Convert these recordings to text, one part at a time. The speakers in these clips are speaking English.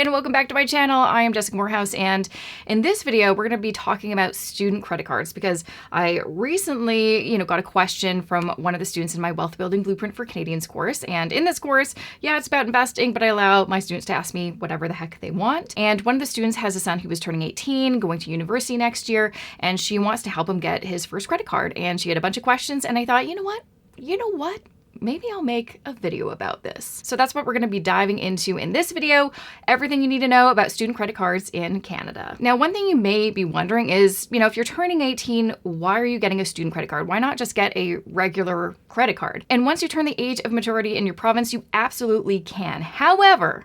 and welcome back to my channel. I am Jessica Morehouse, and in this video, we're going to be talking about student credit cards because I recently, got a question from one of the students in my Wealth Building Blueprint for Canadians course. And in this course, yeah, it's about investing, but I allow my students to ask me whatever the heck they want. And one of the students has a son who was turning 18, going to university next year, and she wants to help him get his first credit card. And she had a bunch of questions, and I thought, you know what? Maybe I'll make a video about this. So that's what we're going to be diving into in this video, everything you need to know about student credit cards in Canada. Now, one thing you may be wondering is, if you're turning 18, why are you getting a student credit card? Why not just get a regular credit card? And once you turn the age of majority in your province, you absolutely can. However,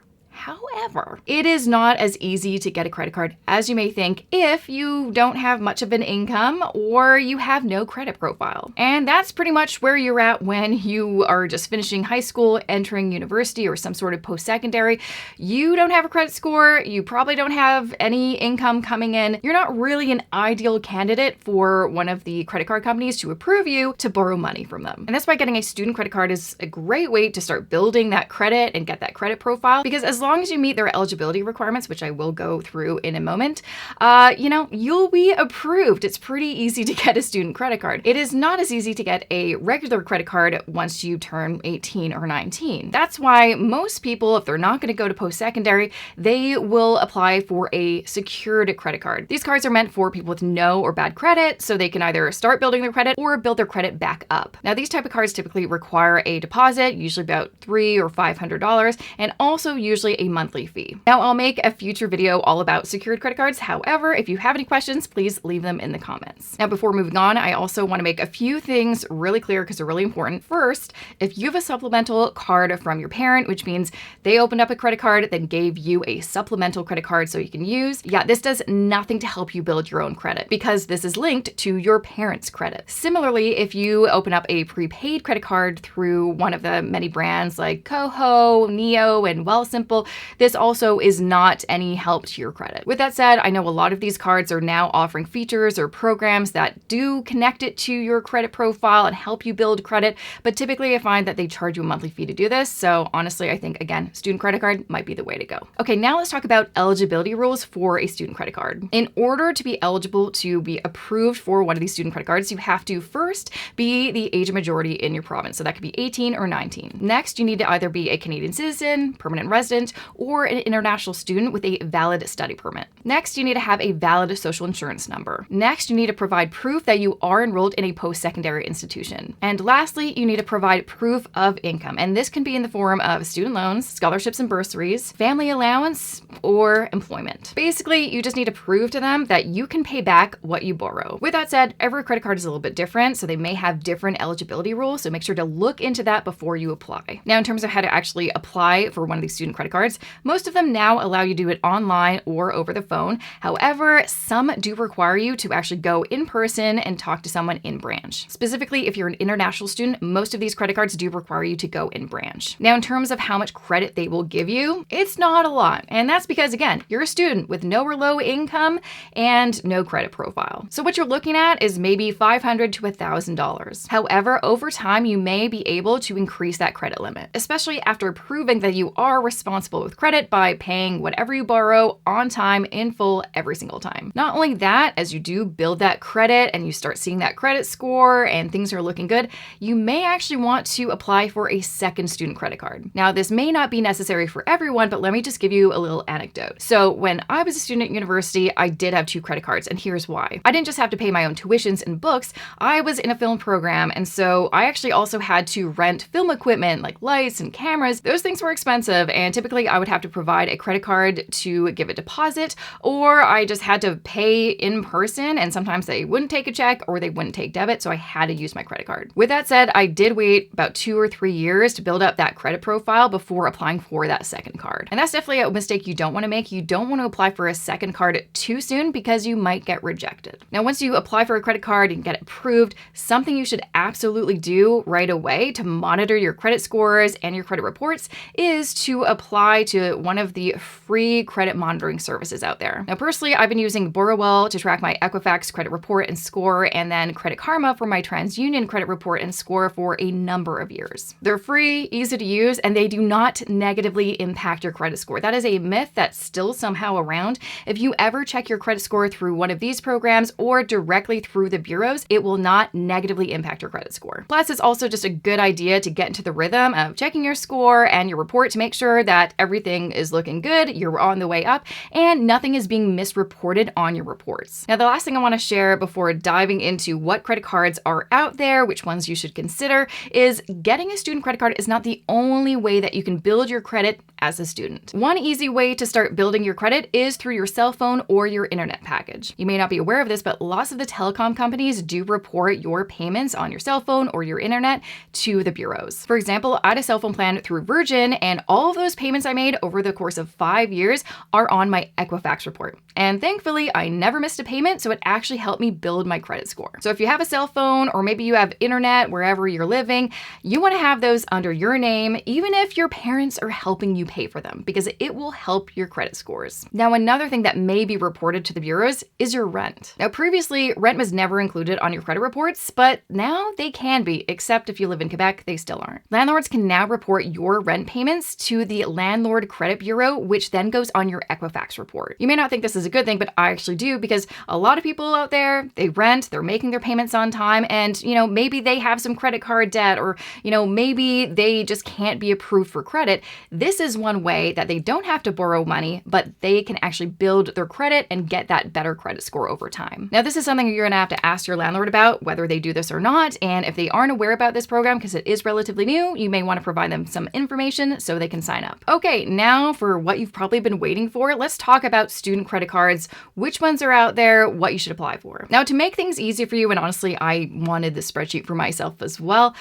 it is not as easy to get a credit card as you may think if you don't have much of an income or you have no credit profile. And that's pretty much where you're at when you are just finishing high school, entering university or some sort of post-secondary. You don't have a credit score. You probably don't have any income coming in. You're not really an ideal candidate for one of the credit card companies to approve you to borrow money from them. And that's why getting a student credit card is a great way to start building that credit and get that credit profile, because as long as you meet their eligibility requirements, which I will go through in a moment, you'll be approved. It's pretty easy to get a student credit card. It is not as easy to get a regular credit card once you turn 18 or 19. That's why most people, if they're not going to go to post-secondary, they will apply for a secured credit card. These cards are meant for people with no or bad credit, so they can either start building their credit or build their credit back up. Now, these type of cards typically require a deposit, usually about $300 or $500, and also usually a monthly fee. Now, I'll make a future video all about secured credit cards. However, if you have any questions, please leave them in the comments. Now, before moving on, I also want to make a few things really clear because they're really important. First, if you have a supplemental card from your parent, which means they opened up a credit card, then gave you a supplemental credit card so you can use, this does nothing to help you build your own credit because this is linked to your parents' credit. Similarly, if you open up a prepaid credit card through one of the many brands like Coho, Neo, and Wealthsimple, this also is not any help to your credit. With that said, I know a lot of these cards are now offering features or programs that do connect it to your credit profile and help you build credit, but typically I find that they charge you a monthly fee to do this. So honestly, I think, again, student credit card might be the way to go. Okay, now let's talk about eligibility rules for a student credit card. In order to be eligible to be approved for one of these student credit cards, you have to first be the age of majority in your province. So that could be 18 or 19. Next, you need to either be a Canadian citizen, permanent resident, or an international student with a valid study permit. Next, you need to have a valid social insurance number. Next, you need to provide proof that you are enrolled in a post-secondary institution. And lastly, you need to provide proof of income. And this can be in the form of student loans, scholarships and bursaries, family allowance, or employment. Basically, you just need to prove to them that you can pay back what you borrow. With that said, every credit card is a little bit different, so they may have different eligibility rules, so make sure to look into that before you apply. Now, in terms of how to actually apply for one of these student credit cards, most of them now allow you to do it online or over the phone. However, some do require you to actually go in person and talk to someone in branch. Specifically, if you're an international student, most of these credit cards do require you to go in branch. Now, in terms of how much credit they will give you, it's not a lot. And that's because, again, you're a student with no or low income and no credit profile. So what you're looking at is maybe $500 to $1,000. However, over time, you may be able to increase that credit limit, especially after proving that you are responsible with credit by paying whatever you borrow on time in full every single time. Not only that, as you do build that credit and you start seeing that credit score and things are looking good, you may actually want to apply for a second student credit card. Now, this may not be necessary for everyone, but let me just give you a little anecdote. So when I was a student at university, I did have 2 credit cards, and here's why. I didn't just have to pay my own tuitions and books, I was in a film program, and so I actually also had to rent film equipment like lights and cameras. Those things were expensive, and typically I would have to provide a credit card to give a deposit, or I just had to pay in person, and sometimes they wouldn't take a check or they wouldn't take debit, so I had to use my credit card. With that said, I did wait about 2 or 3 years to build up that credit profile before applying for that second card. And that's definitely a mistake you don't want to make. You don't want to apply for a second card too soon because you might get rejected. Now, once you apply for a credit card and get it approved, something you should absolutely do right away to monitor your credit scores and your credit reports is to apply apply to one of the free credit monitoring services out there. Now, personally, I've been using Borrowell to track my Equifax credit report and score, and then Credit Karma for my TransUnion credit report and score for a number of years. They're free, easy to use, and they do not negatively impact your credit score. That is a myth that's still somehow around. If you ever check your credit score through one of these programs or directly through the bureaus, it will not negatively impact your credit score. Plus, it's also just a good idea to get into the rhythm of checking your score and your report to make sure that everything is looking good, you're on the way up, and nothing is being misreported on your reports. Now, the last thing I want to share before diving into what credit cards are out there, which ones you should consider, is getting a student credit card is not the only way that you can build your credit as a student. One easy way to start building your credit is through your cell phone or your internet package. You may not be aware of this, but lots of the telecom companies do report your payments on your cell phone or your internet to the bureaus. For example, I had a cell phone plan through Virgin, and all of those payments I made over the course of 5 years are on my Equifax report. And thankfully, I never missed a payment, so it actually helped me build my credit score. So if you have a cell phone, or maybe you have internet wherever you're living, you want to have those under your name, even if your parents are helping you pay for them, because it will help your credit scores. Now, another thing that may be reported to the bureaus is your rent. Now, previously, rent was never included on your credit reports, but now they can be, except if you live in Quebec, they still aren't. Landlords can now report your rent payments to the Landlord Credit Bureau, which then goes on your Equifax report. You may not think this is a good thing, but I actually do, because a lot of people out there, they rent, they're making their payments on time, and maybe they have some credit card debt, or maybe they just can't be approved for credit. This is one way that they don't have to borrow money, but they can actually build their credit and get that better credit score over time. Now, this is something you're gonna have to ask your landlord about, whether they do this or not, and if they aren't aware about this program, because it is relatively new, you may want to provide them some information so they can sign up. Okay, now for what you've probably been waiting for, let's talk about student credit cards, which ones are out there, what you should apply for. Now, to make things easy for you, and honestly, I wanted this spreadsheet for myself as well,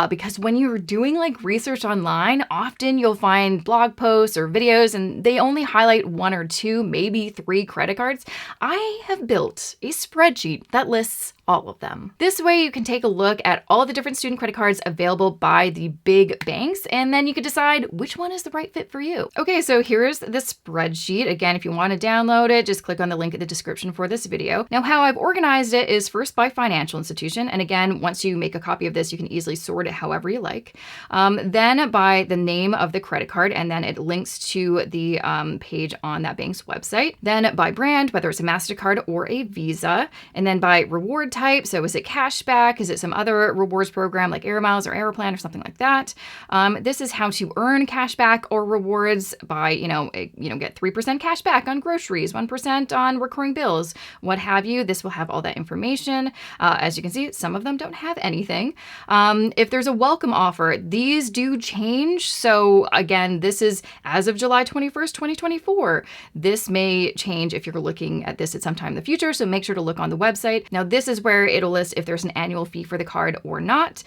because when you're doing like research online, often you'll find blog posts or videos and they only highlight 1 or 2, maybe 3 credit cards. I have built a spreadsheet that lists all of them. This way you can take a look at all the different student credit cards available by the big banks, and then you can decide which one is the right fit for you. Okay, so here's the spreadsheet. Again, if you want to download it, just click on the link in the description for this video. Now, how I've organized it is first by financial institution. And again, once you make a copy of this, you can easily sort it however you like. Then by the name of the credit card, and then it links to the page on that bank's website. Then by brand, whether it's a MasterCard or a Visa, and then by reward type. So is it cashback? Is it some other rewards program like Air Miles or Aeroplan or something like that? This is how to earn cashback or rewards by, get 3% cashback on groceries, 1% on recurring bills, what have you. This will have all that information. As you can see, some of them don't have anything. If there's a welcome offer, these do change. So again, this is as of July 21st, 2024. This may change if you're looking at this at some time in the future. So make sure to look on the website. Now, this is where it'll list if there's an annual fee for the card or not.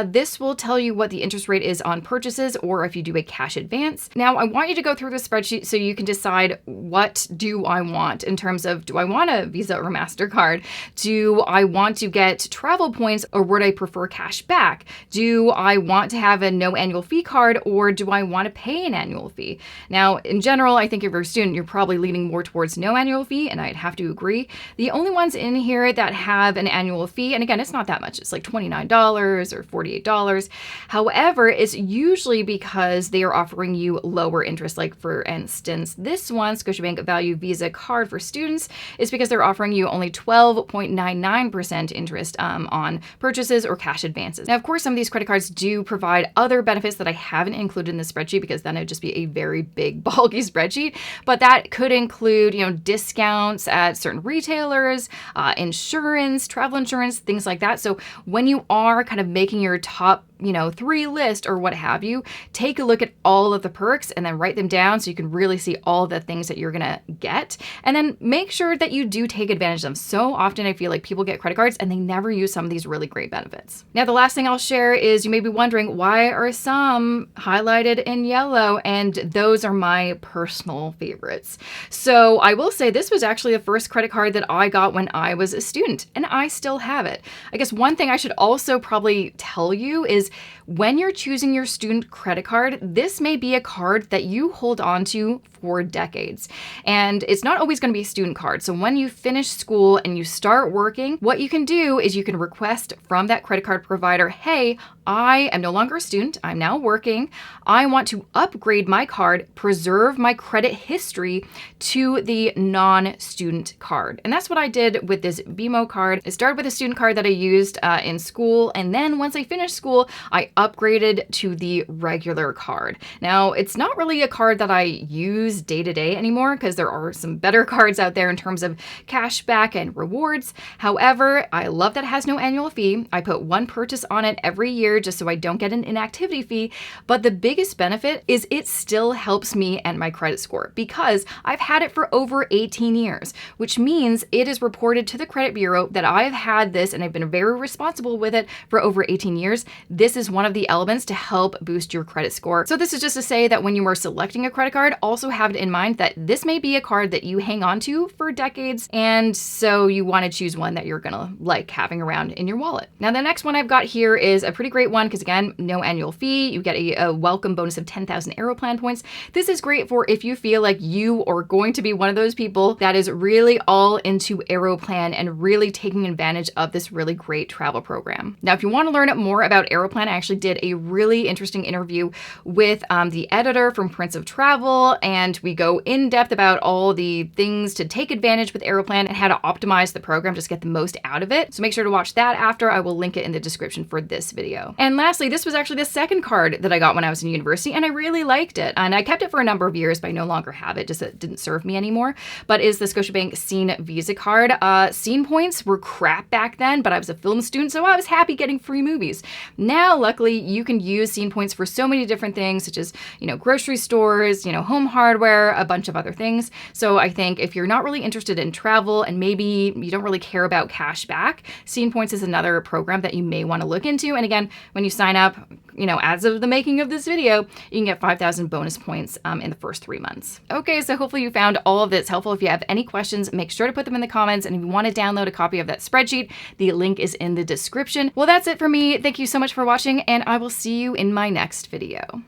This will tell you what the interest rate is on purchases or if you do a cash advance. Now, I want you to go through the spreadsheet so you can decide, what do I want in terms of, do I want a Visa or MasterCard? Do I want to get travel points, or would I prefer cash back? Do I want to have a no annual fee card, or do I want to pay an annual fee? Now, in general, I think if you're a student, you're probably leaning more towards no annual fee, and I'd have to agree. The only ones in here that have an annual fee, and again, it's not that much, it's like $29 or $48. However, it's usually because they are offering you lower interest. Like for instance, this one, Scotiabank Value Visa Card for students, is because they're offering you only 12.99% interest on purchases or cash advances. Now, of course, some of these credit cards do provide other benefits that I haven't included in the spreadsheet, because then it'd just be a very big, bulky spreadsheet. But that could include, discounts at certain retailers, insurance, travel insurance, things like that. So when you are kind of making your top 3 list or what have you, take a look at all of the perks and then write them down so you can really see all the things that you're gonna get. And then make sure that you do take advantage of them. So often I feel like people get credit cards and they never use some of these really great benefits. Now, the last thing I'll share is, you may be wondering, why are some highlighted in yellow? And those are my personal favorites. So I will say this was actually the first credit card that I got when I was a student, and I I still have it. I guess one thing I should also probably tell you is when you're choosing your student credit card, this may be a card that you hold on to for decades. And it's not always going to be a student card. So when you finish school and you start working, what you can do is you can request from that credit card provider, hey, I am no longer a student, I'm now working. I want to upgrade my card, preserve my credit history to the non-student card. And that's what I did with this BMO card. I started with a student card that I used in school, and then once I finished school, I upgraded to the regular card. Now, it's not really a card that I use day to day anymore because there are some better cards out there in terms of cashback and rewards. However, I love that it has no annual fee. I put one purchase on it every year just so I don't get an inactivity fee. But the biggest benefit is it still helps me and my credit score because I've had it for over 18 years, which means it is reported to the credit bureau that I've had this and I've been very responsible with it for over 18 years. This is one of the elements to help boost your credit score. So this is just to say that when you are selecting a credit card, also have it in mind that this may be a card that you hang on to for decades, and so you want to choose one that you're gonna like having around in your wallet. Now the next one I've got here is a pretty great one because again, no annual fee. You get a welcome bonus of 10,000 Aeroplan points. This is great for if you feel like you are going to be one of those people that is really all into Aeroplan and really taking advantage of this really great travel program. Now, if you want to learn more about Aeroplan, I actually did a really interesting interview with the editor from Prince of Travel, and we go in depth about all the things to take advantage with Aeroplan and how to optimize the program, just get the most out of it. So make sure to watch that after. I will link it in the description for this video. And lastly, this was actually the second card that I got when I was in university, and I really liked it. And I kept it for a number of years, but I no longer have it, just it didn't serve me anymore. But is the Scotiabank Scene Visa card. Scene points were crap back then, but I was a film student, so I was happy getting free movies. Now, luckily, you can use Scene points for so many different things, such as, grocery stores, home hardware, a bunch of other things. So I think if you're not really interested in travel and maybe you don't really care about cash back, Scene points is another program that you may want to look into. And again, when you sign up, as of the making of this video, you can get 5,000 bonus points in the first 3 months. Okay, so hopefully you found all of this helpful. If you have any questions, make sure to put them in the comments. And if you want to download a copy of that spreadsheet, the link is in the description. Well, that's it for me. Thank you so much for watching, and I will see you in my next video.